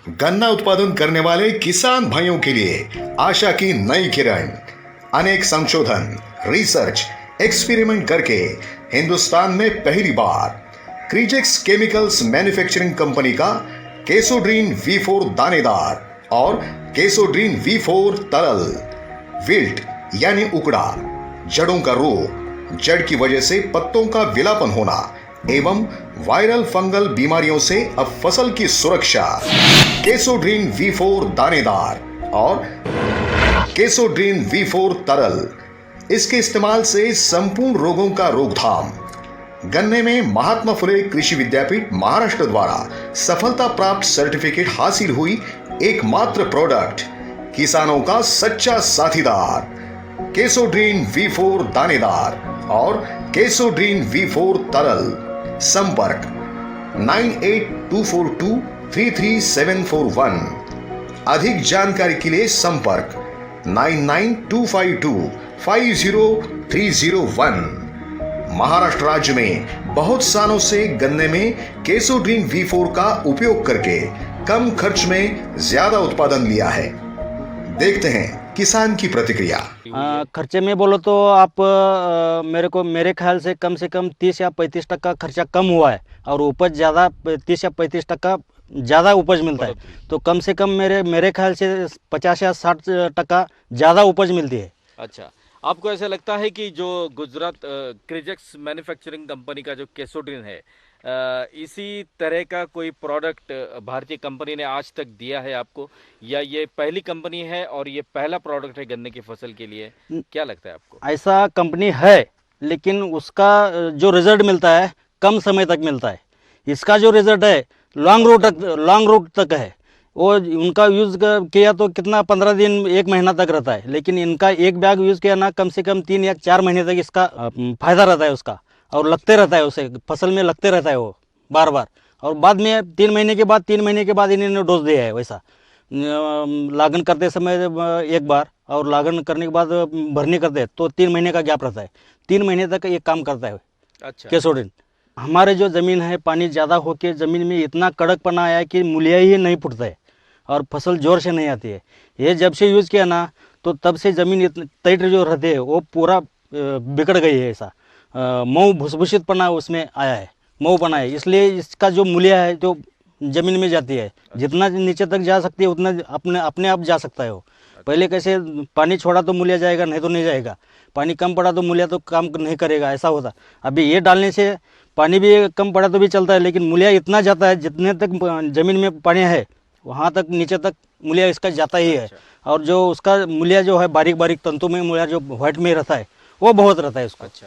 गन्ना उत्पादन करने वाले किसान भाइयों के लिए आशा की नई किरण। अनेक संशोधन, रिसर्च, एक्सपेरिमेंट करके हिंदुस्तान में पहली बार क्रीजेक्स केमिकल्स मैन्युफैक्चरिंग कंपनी का केसोड्रीन V4 दानेदार और केसोड्रीन V4 तरल, विल्ट यानी उकड़ा, जड़ों का रोग, जड़ की वजह से पत्तों का विलापन होना एवं वायरल फंगल बीमारियों से अब फसल की सुरक्षा। केसोड्रीन V4 दानेदार और केसोड्रीन V4 तरल, इसके इस्तेमाल से संपूर्ण रोगों का रोकथाम। गन्ने में महात्मा फुले कृषि विद्यापीठ महाराष्ट्र द्वारा सफलता प्राप्त सर्टिफिकेट हासिल हुई एकमात्र प्रोडक्ट, किसानों का सच्चा साथीदार, केसोड्रीन V4 दानेदार और केसोड्रीन V4 तरल। संपर्क 9824233741। अधिक जानकारी के लिए संपर्क 9925250301। महाराष्ट्र राज्य में बहुत सालों से गन्ने में केसोड्रीन V4 का उपयोग करके कम खर्च में ज्यादा उत्पादन लिया है। देखते हैं किसान की प्रतिक्रिया। खर्चे में बोलो तो आप मेरे ख्याल से कम 30 या 35% खर्चा कम हुआ है और उपज ज़्यादा 30 या 35% ज़्यादा उपज मिलता है। तो कम से कम मेरे ख्याल से 50 या 60% ज़्यादा उपज मिलती है। अच्छा, आपको ऐसा लगता है कि जो गुजरात क्रीजेक्स मैन्युफैक्चरिंग कंपनी का जो केसोड्रीन है, इसी तरह का कोई प्रोडक्ट भारतीय कंपनी ने आज तक दिया है आपको, या ये पहली कंपनी है और ये पहला प्रोडक्ट है गन्ने की फसल के लिए? क्या लगता है आपको? ऐसा कंपनी है, लेकिन उसका जो रिजल्ट मिलता है कम समय तक मिलता है। इसका जो रिजल्ट है लॉन्ग रूट तक है। वो उनका यूज़ किया तो कितना 15 दिन 1 महीना तक रहता है, लेकिन इनका एक बैग यूज़ किया ना, कम से कम 3 या 4 महीने तक इसका फायदा रहता है उसका, और लगते रहता है उसे, फसल में लगते रहता है वो बार बार। और बाद में 3 महीने के बाद इन्होंने डोज दिया है। वैसा लागन करते समय एक बार, और लागन करने के बाद भरनी करते तो 3 महीने का गैप रहता है। 3 महीने तक ये काम करता है। अच्छा, केसोड्रीन। हमारे जो ज़मीन है, पानी ज़्यादा होकर ज़मीन में इतना कड़कपना आया कि मूलिया ही नहीं फूटता है और फसल जोर से नहीं आती है। ये जब से यूज़ किया ना, तो तब से ज़मीन इतनी टाइट जो रहती है वो पूरा बिगड़ गई है। ऐसा मऊ भुसभुसितपना उसमें आया है, मऊ बना है। इसलिए इसका जो मूल्य है जो ज़मीन में जाती है, जितना नीचे तक जा सकती है उतना अपने आप जा सकता है वो। पहले कैसे पानी छोड़ा तो मूल्य जाएगा, नहीं तो नहीं जाएगा। पानी कम पड़ा तो मूल्य तो काम नहीं करेगा, ऐसा होता। अभी ये डालने से पानी भी कम पड़ा तो भी चलता है, लेकिन मूल्य इतना जाता है जितने तक ज़मीन में पानी है वहाँ तक नीचे तक मूल्य इसका जाता ही है। और जो उसका मूल्य जो है बारीक बारीक तंतु में मूल्य जो व्हाइट में रहता है वो बहुत रहता है उसका। अच्छा।